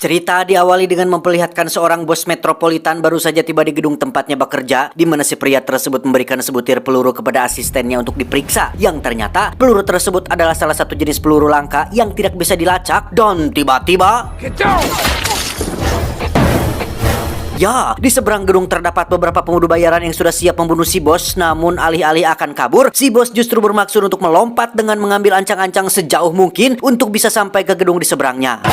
Cerita diawali dengan memperlihatkan seorang bos metropolitan baru saja tiba di gedung tempatnya bekerja, di mana si pria tersebut memberikan sebutir peluru kepada asistennya untuk diperiksa. Yang ternyata peluru tersebut adalah salah satu jenis peluru langka yang tidak bisa dilacak, dan tiba-tiba ya, di seberang gedung terdapat beberapa pemuda bayaran yang sudah siap membunuh si bos. Namun alih-alih akan kabur, si bos justru bermaksud untuk melompat dengan mengambil ancang-ancang sejauh mungkin untuk bisa sampai ke gedung di seberangnya.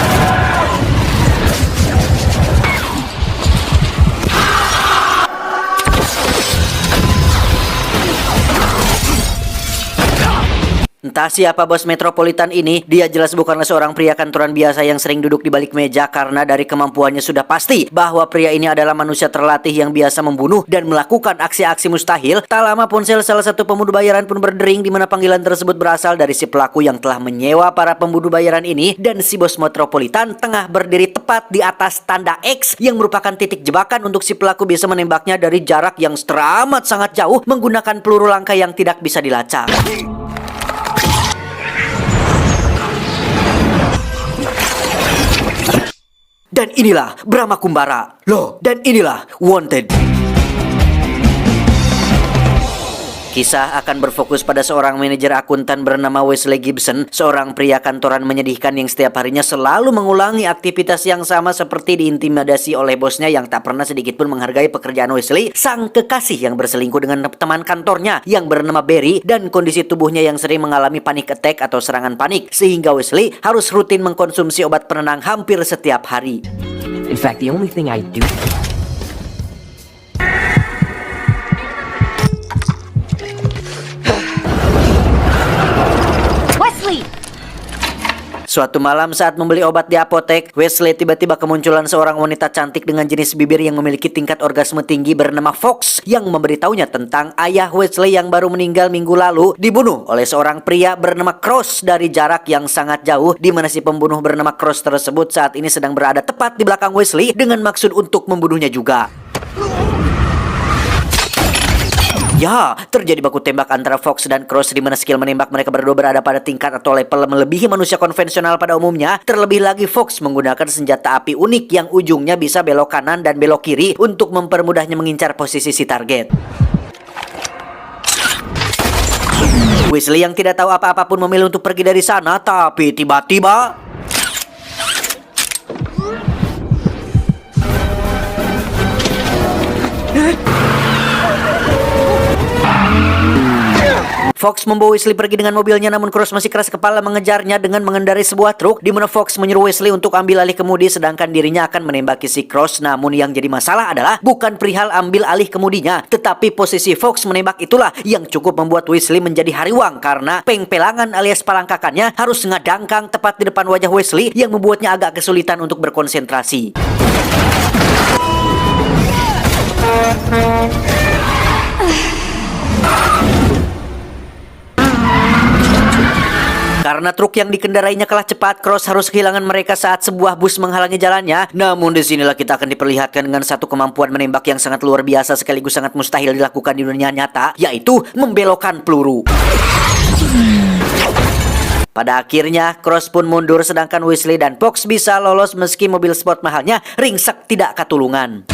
Entah siapa bos metropolitan ini, dia jelas bukanlah seorang pria kantoran biasa yang sering duduk di balik meja, karena dari kemampuannya sudah pasti bahwa pria ini adalah manusia terlatih yang biasa membunuh dan melakukan aksi-aksi mustahil. Tak lama ponsel salah satu pembunuh bayaran pun berdering, di mana panggilan tersebut berasal dari si pelaku yang telah menyewa para pembunuh bayaran ini, dan si bos metropolitan tengah berdiri tepat di atas tanda X yang merupakan titik jebakan untuk si pelaku bisa menembaknya dari jarak yang teramat sangat jauh menggunakan peluru langka yang tidak bisa dilacak. Dan inilah Brahma Kumbara. Loh, dan inilah Wanted. Kisah akan berfokus pada seorang manajer akuntan bernama Wesley Gibson, seorang pria kantoran menyedihkan yang setiap harinya selalu mengulangi aktivitas yang sama seperti diintimidasi oleh bosnya yang tak pernah sedikit pun menghargai pekerjaan Wesley, sang kekasih yang berselingkuh dengan teman kantornya yang bernama Barry, dan kondisi tubuhnya yang sering mengalami panic attack atau serangan panik, sehingga Wesley harus rutin mengkonsumsi obat penenang hampir setiap hari. In fact, the only thing I do... Suatu malam saat membeli obat di apotek, Wesley tiba-tiba kemunculan seorang wanita cantik dengan jenis bibir yang memiliki tingkat orgasme tinggi bernama Fox, yang memberitahunya tentang ayah Wesley yang baru meninggal minggu lalu dibunuh oleh seorang pria bernama Cross dari jarak yang sangat jauh, di mana si pembunuh bernama Cross tersebut saat ini sedang berada tepat di belakang Wesley dengan maksud untuk membunuhnya juga. Ya, terjadi baku tembak antara Fox dan Cross, di mana skill menembak mereka berdua berada pada tingkat atau level melebihi manusia konvensional pada umumnya. Terlebih lagi Fox menggunakan senjata api unik yang ujungnya bisa belok kanan dan belok kiri untuk mempermudahnya mengincar posisi si target. Wesley yang tidak tahu apa-apa pun memilih untuk pergi dari sana, tapi tiba-tiba Fox membawa Wesley pergi dengan mobilnya, namun Cross masih keras kepala mengejarnya dengan mengendarai sebuah truk, di mana Fox menyuruh Wesley untuk ambil alih kemudi sedangkan dirinya akan menembaki si Cross. Namun yang jadi masalah adalah bukan perihal ambil alih kemudinya, tetapi posisi Fox menembak itulah yang cukup membuat Wesley menjadi hariwang, karena pengpelangan alias palangkakannya harus ngadangkang tepat di depan wajah Wesley yang membuatnya agak kesulitan untuk berkonsentrasi. Karena truk yang dikendarainya kalah cepat, Cross harus kehilangan mereka saat sebuah bus menghalangi jalannya. Namun disinilah kita akan diperlihatkan dengan satu kemampuan menembak yang sangat luar biasa sekaligus sangat mustahil dilakukan di dunia nyata, yaitu membelokkan peluru. Pada akhirnya, Cross pun mundur sedangkan Wesley dan Fox bisa lolos meski mobil sport mahalnya ringsek tidak katulungan.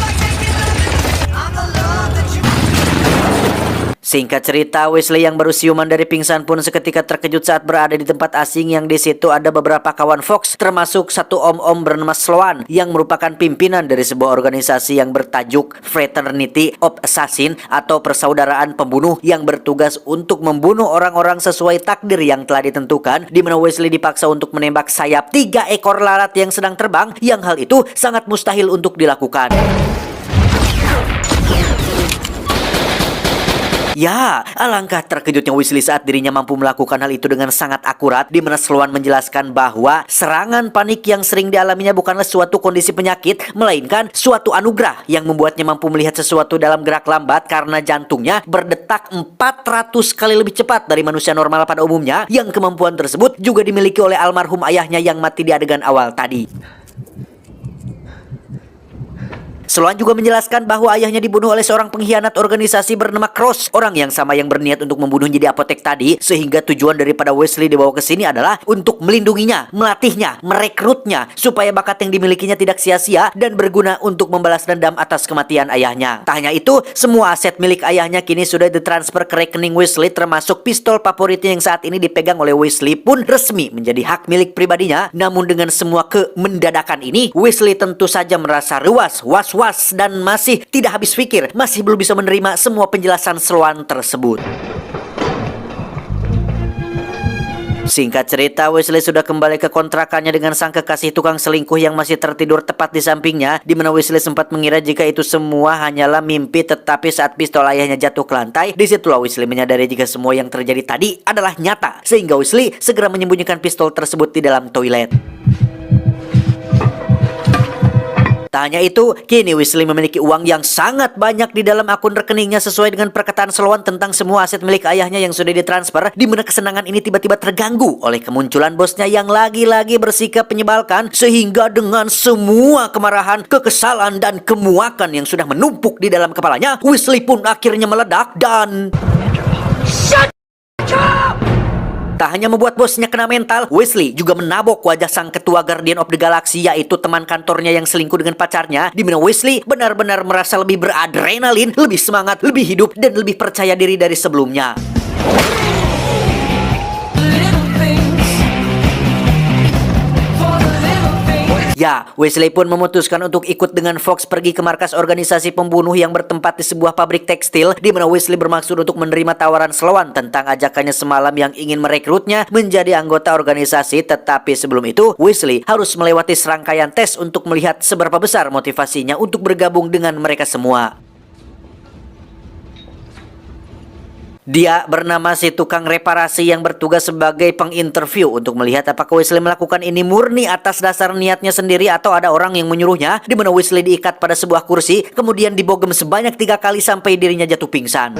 Singkat cerita, Wesley yang baru siuman dari pingsan pun seketika terkejut saat berada di tempat asing yang di situ ada beberapa kawan Fox, termasuk satu om-om bernama Sloan yang merupakan pimpinan dari sebuah organisasi yang bertajuk Fraternity of Assassin atau persaudaraan pembunuh yang bertugas untuk membunuh orang-orang sesuai takdir yang telah ditentukan, di mana Wesley dipaksa untuk menembak sayap 3 ekor lalat yang sedang terbang, yang hal itu sangat mustahil untuk dilakukan. Ya, alangkah terkejutnya Wesley saat dirinya mampu melakukan hal itu dengan sangat akurat, di mana Sloan menjelaskan bahwa serangan panik yang sering dialaminya bukanlah suatu kondisi penyakit, melainkan suatu anugerah yang membuatnya mampu melihat sesuatu dalam gerak lambat karena jantungnya berdetak 400 kali lebih cepat dari manusia normal pada umumnya, yang kemampuan tersebut juga dimiliki oleh almarhum ayahnya yang mati di adegan awal tadi. Sloan juga menjelaskan bahwa ayahnya dibunuh oleh seorang pengkhianat organisasi bernama Cross, orang yang sama yang berniat untuk membunuh jadi apotek tadi, sehingga tujuan daripada Wesley dibawa ke sini adalah untuk melindunginya, melatihnya, merekrutnya, supaya bakat yang dimilikinya tidak sia-sia dan berguna untuk membalas dendam atas kematian ayahnya. Tak hanya itu, semua aset milik ayahnya kini sudah ditransfer ke rekening Wesley, termasuk pistol favoritnya yang saat ini dipegang oleh Wesley pun resmi menjadi hak milik pribadinya. Namun dengan semua kemendadakan ini, Wesley tentu saja merasa ruas, was-was, dan masih tidak habis pikir, masih belum bisa menerima semua penjelasan Sloan tersebut. Singkat cerita, Wesley sudah kembali ke kontrakannya dengan sang kekasih tukang selingkuh yang masih tertidur tepat di sampingnya, di mana Wesley sempat mengira jika itu semua hanyalah mimpi, tetapi saat pistol ayahnya jatuh ke lantai, disitulah Wesley menyadari jika semua yang terjadi tadi adalah nyata, sehingga Wesley segera menyembunyikan pistol tersebut di dalam toilet. Tak hanya itu, kini Wesley memiliki uang yang sangat banyak di dalam akun rekeningnya sesuai dengan perkataan Sloan tentang semua aset milik ayahnya yang sudah ditransfer, di mana kesenangan ini tiba-tiba terganggu oleh kemunculan bosnya yang lagi-lagi bersikap menyebalkan, sehingga dengan semua kemarahan, kekesalan, dan kemuakan yang sudah menumpuk di dalam kepalanya, Wesley pun akhirnya meledak dan... Tak hanya membuat bosnya kena mental, Wesley juga menabok wajah sang ketua Guardian of the Galaxy, yaitu teman kantornya yang selingkuh dengan pacarnya, di mana Wesley benar-benar merasa lebih beradrenalin, lebih semangat, lebih hidup, dan lebih percaya diri dari sebelumnya. Ya, Wesley pun memutuskan untuk ikut dengan Fox pergi ke markas organisasi pembunuh yang bertempat di sebuah pabrik tekstil, di mana Wesley bermaksud untuk menerima tawaran Sloan tentang ajakannya semalam yang ingin merekrutnya menjadi anggota organisasi. Tetapi sebelum itu, Wesley harus melewati serangkaian tes untuk melihat seberapa besar motivasinya untuk bergabung dengan mereka semua. Dia bernama si tukang reparasi yang bertugas sebagai penginterview untuk melihat apakah Wesley melakukan ini murni atas dasar niatnya sendiri atau ada orang yang menyuruhnya, di mana Wesley diikat pada sebuah kursi, kemudian dibogem sebanyak 3 kali sampai dirinya jatuh pingsan.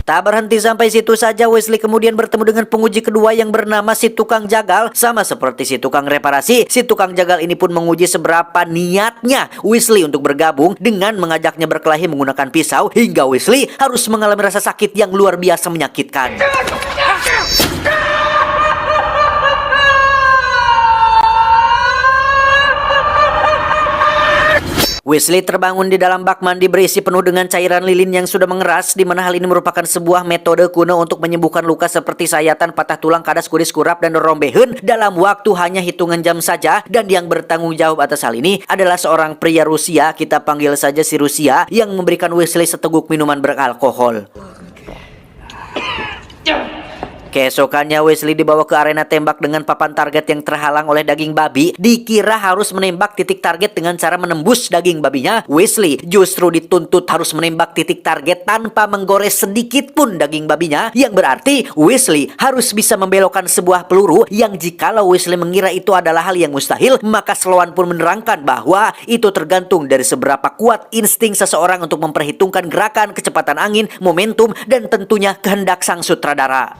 Tak berhenti sampai situ saja, Wesley kemudian bertemu dengan penguji kedua yang bernama si tukang jagal. Sama seperti si tukang reparasi, si tukang jagal ini pun menguji seberapa niatnya Wesley untuk bergabung dengan mengajaknya berkelahi menggunakan pisau, hingga Wesley harus mengalami rasa sakit yang luar biasa menyakitkan. Wesley terbangun di dalam bak mandi berisi penuh dengan cairan lilin yang sudah mengeras, di mana hal ini merupakan sebuah metode kuno untuk menyembuhkan luka seperti sayatan, patah tulang, kadas, kuris, kurap, dan rombehen dalam waktu hanya hitungan jam saja. Dan yang bertanggung jawab atas hal ini adalah seorang pria Rusia, kita panggil saja si Rusia, yang memberikan Wesley seteguk minuman beralkohol. Keesokannya Wesley dibawa ke arena tembak dengan papan target yang terhalang oleh daging babi. Dikira harus menembak titik target dengan cara menembus daging babinya. Wesley justru dituntut harus menembak titik target tanpa menggores sedikit pun daging babinya, yang berarti Wesley harus bisa membelokkan sebuah peluru yang jikalau Wesley mengira itu adalah hal yang mustahil, maka Sloan pun menerangkan bahwa itu tergantung dari seberapa kuat insting seseorang untuk memperhitungkan gerakan, kecepatan angin, momentum, dan tentunya kehendak sang sutradara.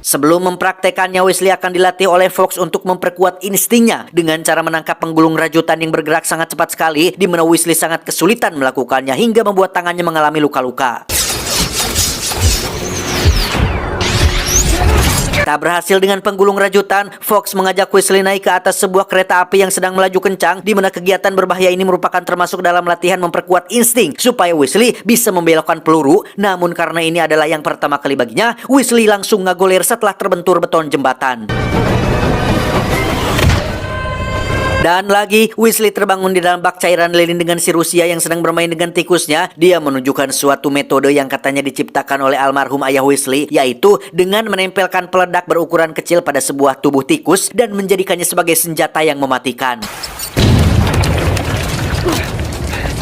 Sebelum mempraktekannya, Wesley akan dilatih oleh Fox untuk memperkuat instingnya dengan cara menangkap penggulung rajutan yang bergerak sangat cepat sekali, di mana Wesley sangat kesulitan melakukannya hingga membuat tangannya mengalami luka-luka. Tak berhasil dengan penggulung rajutan, Fox mengajak Wesley naik ke atas sebuah kereta api yang sedang melaju kencang, di mana kegiatan berbahaya ini merupakan termasuk dalam latihan memperkuat insting supaya Wesley bisa membelokkan peluru. Namun karena ini adalah yang pertama kali baginya, Wesley langsung ngagoler setelah terbentur beton jembatan. Dan lagi, Wesley terbangun di dalam bak cairan lilin dengan si Rusia yang sedang bermain dengan tikusnya. Dia menunjukkan suatu metode yang katanya diciptakan oleh almarhum ayah Wesley, yaitu dengan menempelkan peledak berukuran kecil pada sebuah tubuh tikus dan menjadikannya sebagai senjata yang mematikan.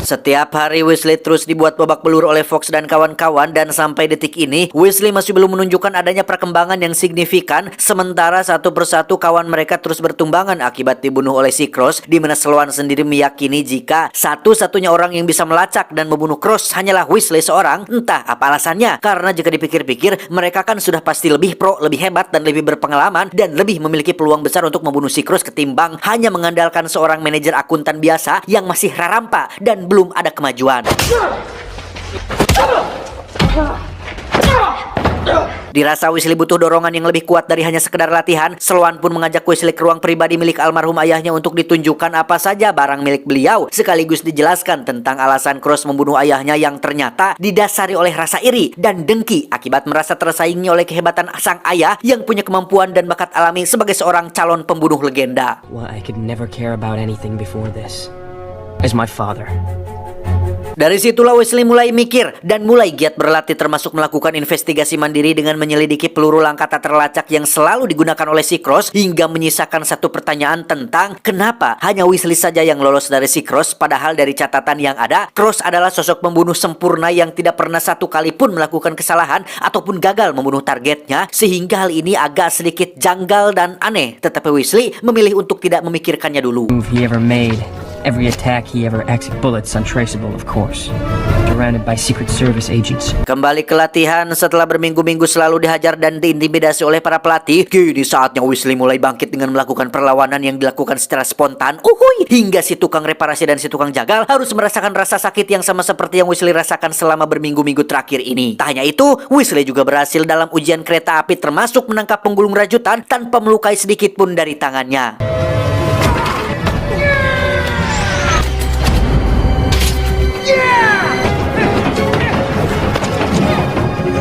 Setiap hari Weasley terus dibuat babak belur oleh Fox dan kawan-kawan, dan sampai detik ini Weasley masih belum menunjukkan adanya perkembangan yang signifikan, sementara satu persatu kawan mereka terus bertumbangan akibat dibunuh oleh si Cross, di mana Sloane sendiri meyakini jika satu-satunya orang yang bisa melacak dan membunuh Cross hanyalah Weasley seorang. Entah apa alasannya, karena jika dipikir-pikir mereka kan sudah pasti lebih pro, lebih hebat, dan lebih berpengalaman, dan lebih memiliki peluang besar untuk membunuh si Cross ketimbang hanya mengandalkan seorang manajer akuntan biasa yang masih rarampa dan belum ada kemajuan. Dirasa Weasley butuh dorongan yang lebih kuat dari hanya sekedar latihan, Sloane pun mengajak Weasley ke ruang pribadi milik almarhum ayahnya untuk ditunjukkan apa saja barang milik beliau, sekaligus dijelaskan tentang alasan Cross membunuh ayahnya yang ternyata didasari oleh rasa iri dan dengki akibat merasa tersaingi oleh kehebatan sang ayah yang punya kemampuan dan bakat alami sebagai seorang calon pembunuh legenda. Why I could never care about anything before this. As my father. Dari situlah Weasley mulai mikir dan mulai giat berlatih, termasuk melakukan investigasi mandiri dengan menyelidiki peluru langka tak terlacak yang selalu digunakan oleh si Cross, hingga menyisakan satu pertanyaan tentang kenapa hanya Weasley saja yang lolos dari si Cross, padahal dari catatan yang ada, Cross adalah sosok pembunuh sempurna yang tidak pernah satu kali pun melakukan kesalahan ataupun gagal membunuh targetnya, sehingga hal ini agak sedikit janggal dan aneh, tetapi Weasley memilih untuk tidak memikirkannya dulu. Move he ever made. Every attack he ever exit bullets untraceable, of course. Surrounded by Secret Service agents. Kembali ke latihan setelah berminggu-minggu selalu dihajar dan diintimidasi oleh para pelatih, kini saatnya Weasley mulai bangkit dengan melakukan perlawanan yang dilakukan secara spontan. Hingga si tukang reparasi dan si tukang jagal harus merasakan rasa sakit yang sama seperti yang Weasley rasakan selama berminggu-minggu terakhir ini. Tak hanya itu, Weasley juga berhasil dalam ujian kereta api, termasuk menangkap penggulung rajutan tanpa melukai sedikit pun dari tangannya.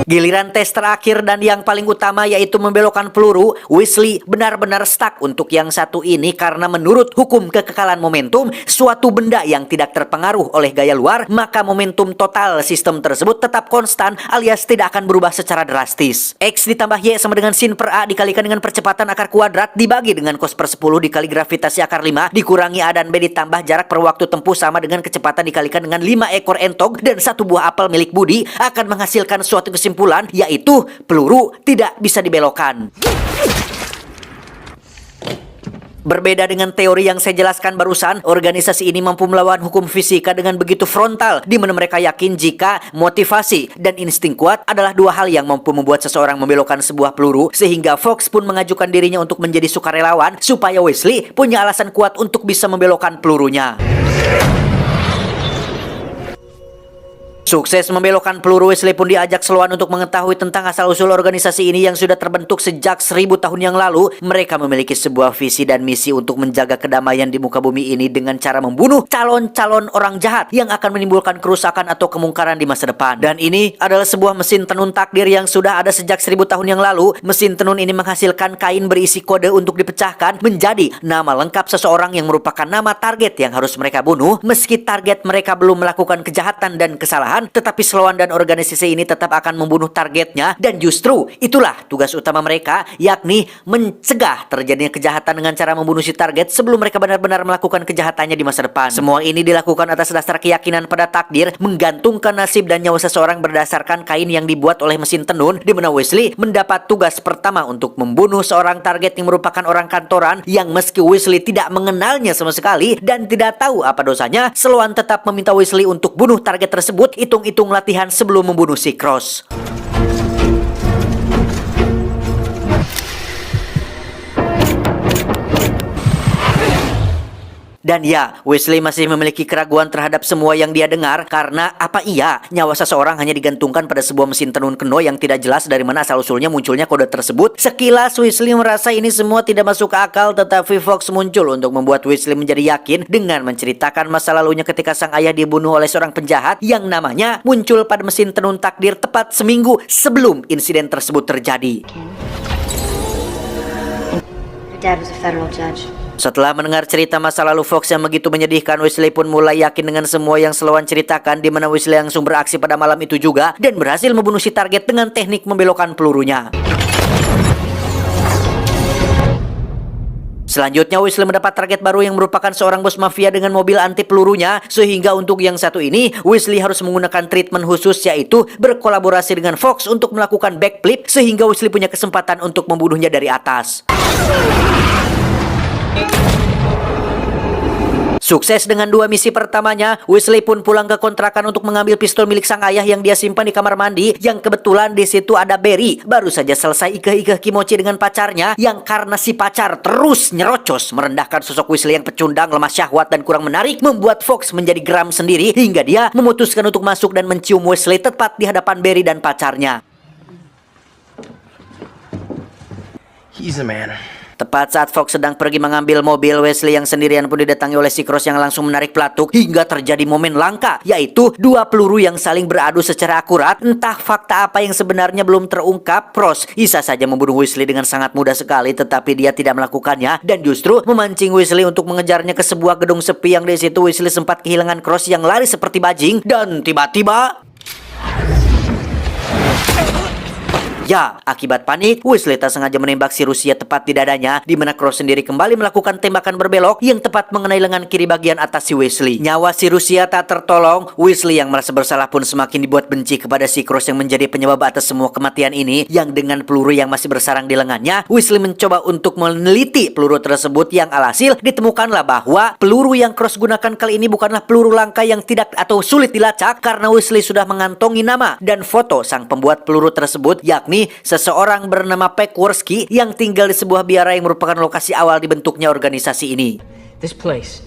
Giliran tes terakhir dan yang paling utama, yaitu membelokkan peluru, Weasley benar-benar stuck untuk yang satu ini karena menurut hukum kekekalan momentum, suatu benda yang tidak terpengaruh oleh gaya luar, maka momentum total sistem tersebut tetap konstan alias tidak akan berubah secara drastis. X ditambah Y sama dengan sin per A dikalikan dengan percepatan akar kuadrat dibagi dengan cos per 10 dikali gravitasi akar 5 dikurangi A dan B ditambah jarak per waktu tempuh sama dengan kecepatan dikalikan dengan 5 ekor entog dan satu buah apel milik Budi akan menghasilkan suatu kesimpulan, yaitu peluru tidak bisa dibelokkan. Berbeda dengan teori yang saya jelaskan barusan, organisasi ini mampu melawan hukum fisika dengan begitu frontal, di mana mereka yakin jika motivasi dan insting kuat adalah dua hal yang mampu membuat seseorang membelokkan sebuah peluru, sehingga Fox pun mengajukan dirinya untuk menjadi sukarelawan supaya Weasley punya alasan kuat untuk bisa membelokkan pelurunya. Sukses membelokkan peluru, Weasley pun diajak Sloane untuk mengetahui tentang asal-usul organisasi ini yang sudah terbentuk sejak 1000 tahun yang lalu. Mereka memiliki sebuah visi dan misi untuk menjaga kedamaian di muka bumi ini dengan cara membunuh calon-calon orang jahat yang akan menimbulkan kerusakan atau kemungkaran di masa depan. Dan ini adalah sebuah mesin tenun takdir yang sudah ada sejak 1000 tahun yang lalu. Mesin tenun ini menghasilkan kain berisi kode untuk dipecahkan menjadi nama lengkap seseorang yang merupakan nama target yang harus mereka bunuh. Meski target mereka belum melakukan kejahatan dan kesalahan, tetapi Sloane dan organisasi ini tetap akan membunuh targetnya, dan justru itulah tugas utama mereka, yakni mencegah terjadinya kejahatan dengan cara membunuh si target sebelum mereka benar-benar melakukan kejahatannya di masa depan. Semua ini dilakukan atas dasar keyakinan pada takdir, menggantungkan nasib dan nyawa seseorang berdasarkan kain yang dibuat oleh mesin tenun, di mana Weasley mendapat tugas pertama untuk membunuh seorang target yang merupakan orang kantoran yang meski Weasley tidak mengenalnya sama sekali dan tidak tahu apa dosanya, Sloane tetap meminta Weasley untuk bunuh target tersebut, hitung-hitung latihan sebelum membunuh si Cross. Dan ya, Weasley masih memiliki keraguan terhadap semua yang dia dengar, karena apa iya nyawa seseorang hanya digantungkan pada sebuah mesin tenun kuno yang tidak jelas dari mana asal-usulnya munculnya kode tersebut. Sekilas Weasley merasa ini semua tidak masuk akal, tetapi Fox muncul untuk membuat Weasley menjadi yakin dengan menceritakan masa lalunya ketika sang ayah dibunuh oleh seorang penjahat yang namanya muncul pada mesin tenun takdir tepat seminggu sebelum insiden tersebut terjadi. Her dad was a federal judge. Setelah mendengar cerita masa lalu Fox yang begitu menyedihkan, Weasley pun mulai yakin dengan semua yang Sloane ceritakan, di mana Weasley langsung beraksi pada malam itu juga dan berhasil membunuh si target dengan teknik membelokkan pelurunya. Selanjutnya Wesley mendapat target baru yang merupakan seorang bos mafia dengan mobil anti pelurunya, sehingga untuk yang satu ini Wesley harus menggunakan treatment khusus, yaitu berkolaborasi dengan Fox untuk melakukan backflip sehingga Wesley punya kesempatan untuk membunuhnya dari atas. Sukses dengan 2 misi pertamanya, Wesley pun pulang ke kontrakan untuk mengambil pistol milik sang ayah yang dia simpan di kamar mandi, yang kebetulan di situ ada Barry. Baru saja selesai ikeh-ikeh kimochi dengan pacarnya, yang karena si pacar terus nyerocos merendahkan sosok Wesley yang pecundang, lemah syahwat, dan kurang menarik, membuat Fox menjadi geram sendiri hingga dia memutuskan untuk masuk dan mencium Wesley tepat di hadapan Barry dan pacarnya. He's a man. Tepat saat Fox sedang pergi mengambil mobil, Wesley yang sendirian pun didatangi oleh si Cross yang langsung menarik pelatuk hingga terjadi momen langka, yaitu 2 peluru yang saling beradu secara akurat. Entah fakta apa yang sebenarnya belum terungkap, Cross bisa saja membunuh Wesley dengan sangat mudah sekali, tetapi dia tidak melakukannya dan justru memancing Wesley untuk mengejarnya ke sebuah gedung sepi yang di situ Wesley sempat kehilangan Cross yang lari seperti bajing dan tiba-tiba ya, akibat panik, Wesley tak sengaja menembak si Rusia tepat di dadanya, di mana Cross sendiri kembali melakukan tembakan berbelok yang tepat mengenai lengan kiri bagian atas si Wesley. Nyawa si Rusia tak tertolong, Wesley yang merasa bersalah pun semakin dibuat benci kepada si Cross yang menjadi penyebab atas semua kematian ini, yang dengan peluru yang masih bersarang di lengannya, Wesley mencoba untuk meneliti peluru tersebut, yang alhasil ditemukanlah bahwa peluru yang Cross gunakan kali ini bukanlah peluru langka yang tidak atau sulit dilacak, karena Wesley sudah mengantongi nama dan foto sang pembuat peluru tersebut, yakni seseorang bernama Peckworski yang tinggal di sebuah biara yang merupakan lokasi awal dibentuknya organisasi ini. This place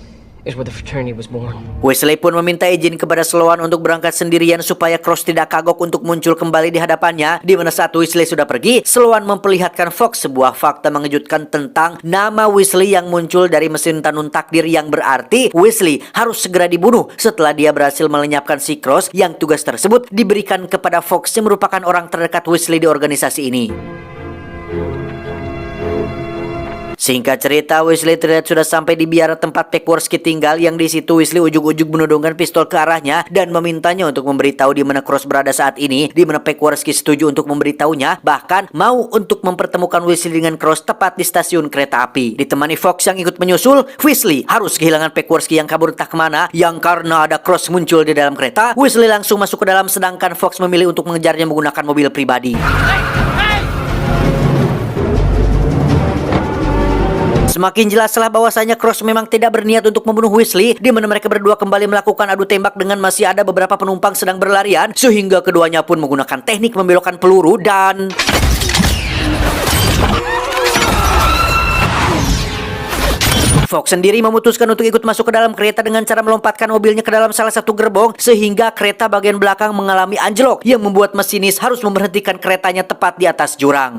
is where the fraternity was born. Wesley pun meminta izin kepada Sloan untuk berangkat sendirian supaya Cross tidak kagok untuk muncul kembali di hadapannya. Di mana saat Wesley sudah pergi, Sloan memperlihatkan Fox sebuah fakta mengejutkan tentang nama Wesley yang muncul dari mesin tanun takdir, yang berarti Wesley harus segera dibunuh setelah dia berhasil melenyapkan si Cross, yang tugas tersebut diberikan kepada Fox yang merupakan orang terdekat Wesley di organisasi ini. Singkat cerita, Wesley terlihat sudah sampai di biara tempat Peckworski tinggal, yang di situ Wesley ujug-ujug menodongkan pistol ke arahnya dan memintanya untuk memberitahu di mana Cross berada saat ini, di mana Peckworski setuju untuk memberitahunya, bahkan mau untuk mempertemukan Wesley dengan Cross tepat di stasiun kereta api. Ditemani Fox yang ikut menyusul, Wesley harus kehilangan Peckworski yang kabur entah kemana, yang karena ada Cross muncul di dalam kereta, Wesley langsung masuk ke dalam sedangkan Fox memilih untuk mengejarnya menggunakan mobil pribadi. Semakin jelaslah bahwasanya Cross memang tidak berniat untuk membunuh Wesley, di mana mereka berdua kembali melakukan adu tembak dengan masih ada beberapa penumpang sedang berlarian, sehingga keduanya pun menggunakan teknik membelokkan peluru dan Fox sendiri memutuskan untuk ikut masuk ke dalam kereta dengan cara melompatkan mobilnya ke dalam salah satu gerbong, sehingga kereta bagian belakang mengalami anjlok yang membuat masinis harus memberhentikan keretanya tepat di atas jurang.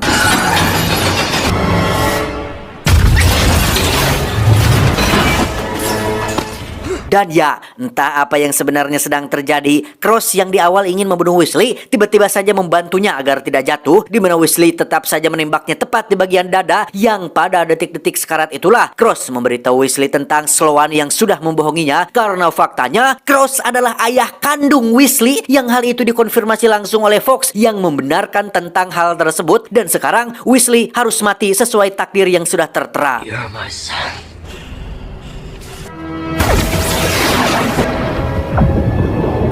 Dan ya, entah apa yang sebenarnya sedang terjadi, Cross yang di awal ingin membunuh Wesley tiba-tiba saja membantunya agar tidak jatuh, di mana Wesley tetap saja menembaknya tepat di bagian dada, yang pada detik-detik sekarat itulah Cross memberitahu Wesley tentang Sloan yang sudah membohonginya, karena faktanya Cross adalah ayah kandung Wesley, yang hal itu dikonfirmasi langsung oleh Fox yang membenarkan tentang hal tersebut, dan sekarang Wesley harus mati sesuai takdir yang sudah tertera. You're my son.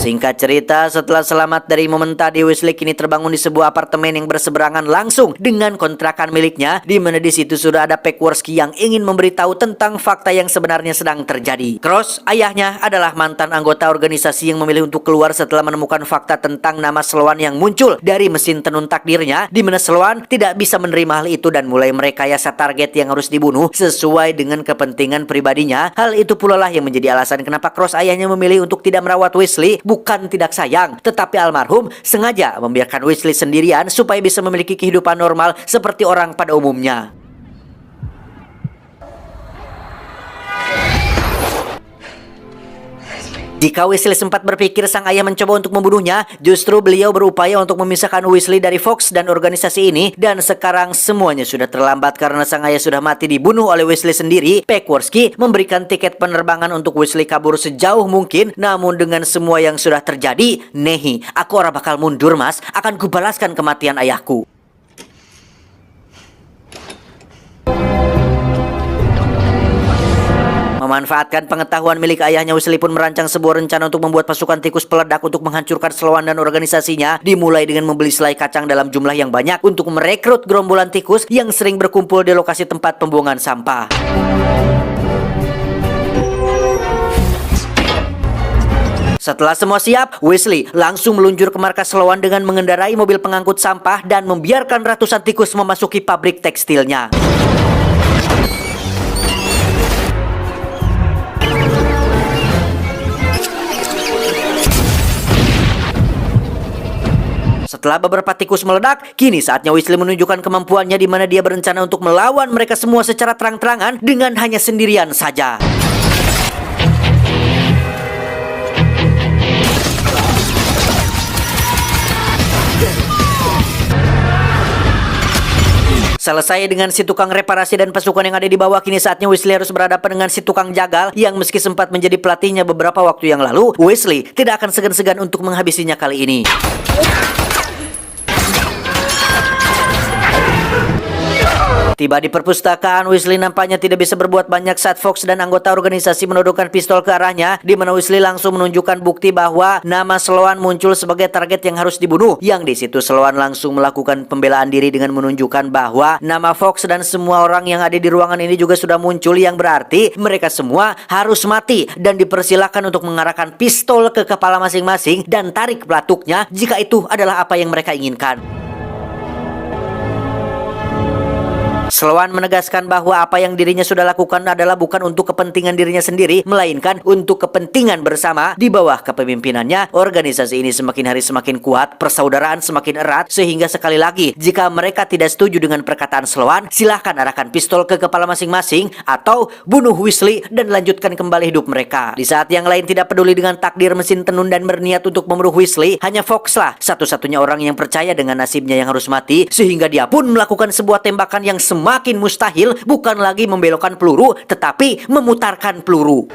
Singkat cerita, setelah selamat dari momen tadi, Wesley kini terbangun di sebuah apartemen yang berseberangan langsung dengan kontrakan miliknya, di mana di situ sudah ada Peckworski yang ingin memberitahu tentang fakta yang sebenarnya sedang terjadi. Cross, ayahnya, adalah mantan anggota organisasi yang memilih untuk keluar setelah menemukan fakta tentang nama Sloan yang muncul dari mesin tenun takdirnya, di mana Sloan tidak bisa menerima hal itu dan mulai merekayasa target yang harus dibunuh sesuai dengan kepentingan pribadinya. Hal itu pula lah yang menjadi alasan kenapa Cross ayahnya memilih untuk tidak merawat Wesley. Bukan tidak sayang, tetapi almarhum sengaja membiarkan Wesley sendirian supaya bisa memiliki kehidupan normal seperti orang pada umumnya. Jika Wesley sempat berpikir sang ayah mencoba untuk membunuhnya, justru beliau berupaya untuk memisahkan Wesley dari Fox dan organisasi ini, dan sekarang semuanya sudah terlambat karena sang ayah sudah mati dibunuh oleh Wesley sendiri. Peckworski memberikan tiket penerbangan untuk Wesley kabur sejauh mungkin, namun dengan semua yang sudah terjadi, nehi, aku ora bakal mundur mas, akan kubalaskan kematian ayahku. Memanfaatkan pengetahuan milik ayahnya, Wesley pun merancang sebuah rencana untuk membuat pasukan tikus peledak untuk menghancurkan Sloan dan organisasinya, dimulai dengan membeli selai kacang dalam jumlah yang banyak untuk merekrut gerombolan tikus yang sering berkumpul di lokasi tempat pembuangan sampah. Setelah semua siap, Wesley langsung meluncur ke markas Sloan dengan mengendarai mobil pengangkut sampah dan membiarkan ratusan tikus memasuki pabrik tekstilnya. Setelah beberapa tikus meledak, kini saatnya Wesley menunjukkan kemampuannya di mana dia berencana untuk melawan mereka semua secara terang-terangan dengan hanya sendirian saja. Selesai dengan si tukang reparasi dan pasukan yang ada di bawah, kini saatnya Wesley harus berhadapan dengan si tukang jagal yang meski sempat menjadi pelatihnya beberapa waktu yang lalu, Wesley tidak akan segan-segan untuk menghabisinya kali ini. Tiba di perpustakaan, Wesley nampaknya tidak bisa berbuat banyak saat Fox dan anggota organisasi menodongkan pistol ke arahnya, di mana Wesley langsung menunjukkan bukti bahwa nama Sloan muncul sebagai target yang harus dibunuh. Yang di situ Sloan langsung melakukan pembelaan diri dengan menunjukkan bahwa nama Fox dan semua orang yang ada di ruangan ini juga sudah muncul, yang berarti mereka semua harus mati dan dipersilakan untuk mengarahkan pistol ke kepala masing-masing dan tarik pelatuknya jika itu adalah apa yang mereka inginkan. Sloan menegaskan bahwa apa yang dirinya sudah lakukan adalah bukan untuk kepentingan dirinya sendiri, melainkan untuk kepentingan bersama. Di bawah kepemimpinannya, organisasi ini semakin hari semakin kuat, persaudaraan semakin erat, sehingga sekali lagi, jika mereka tidak setuju dengan perkataan Sloan, silahkan arahkan pistol ke kepala masing-masing, atau bunuh Wesley dan lanjutkan kembali hidup mereka. Di saat yang lain tidak peduli dengan takdir mesin tenun dan berniat untuk membunuh Wesley, hanya Fox lah satu-satunya orang yang percaya dengan nasibnya yang harus mati, sehingga dia pun melakukan sebuah tembakan yang semakin mustahil, bukan lagi membelokkan peluru, tetapi memutarkan peluru.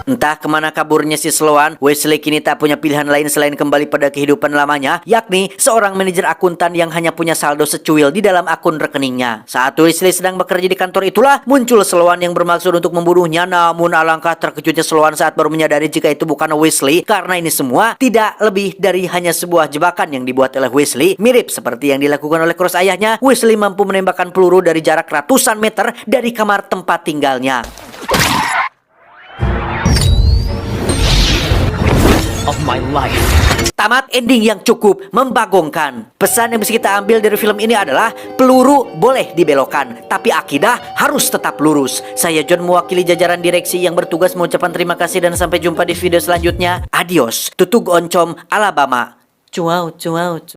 Entah kemana kaburnya si Sloan, Wesley kini tak punya pilihan lain selain kembali pada kehidupan lamanya, yakni seorang manajer akuntan yang hanya punya saldo secuil di dalam akun rekeningnya. Saat Wesley sedang bekerja di kantor itulah, muncul Sloan yang bermaksud untuk membunuhnya, namun alangkah terkejutnya Sloan saat baru menyadari jika itu bukan Wesley, karena ini semua tidak lebih dari hanya sebuah jebakan yang dibuat oleh Wesley. Mirip seperti yang dilakukan oleh Cross ayahnya, Wesley mampu menembakkan peluru dari jarak ratusan meter dari kamar tempat tinggalnya. Of my life. Tamat ending yang cukup membagongkan. Pesan yang bisa kita ambil dari film ini adalah peluru boleh dibelokkan, tapi akidah harus tetap lurus. Saya John mewakili jajaran direksi yang bertugas mengucapkan terima kasih dan sampai jumpa di video selanjutnya. Adios, tutug oncom Alabama. Cuau.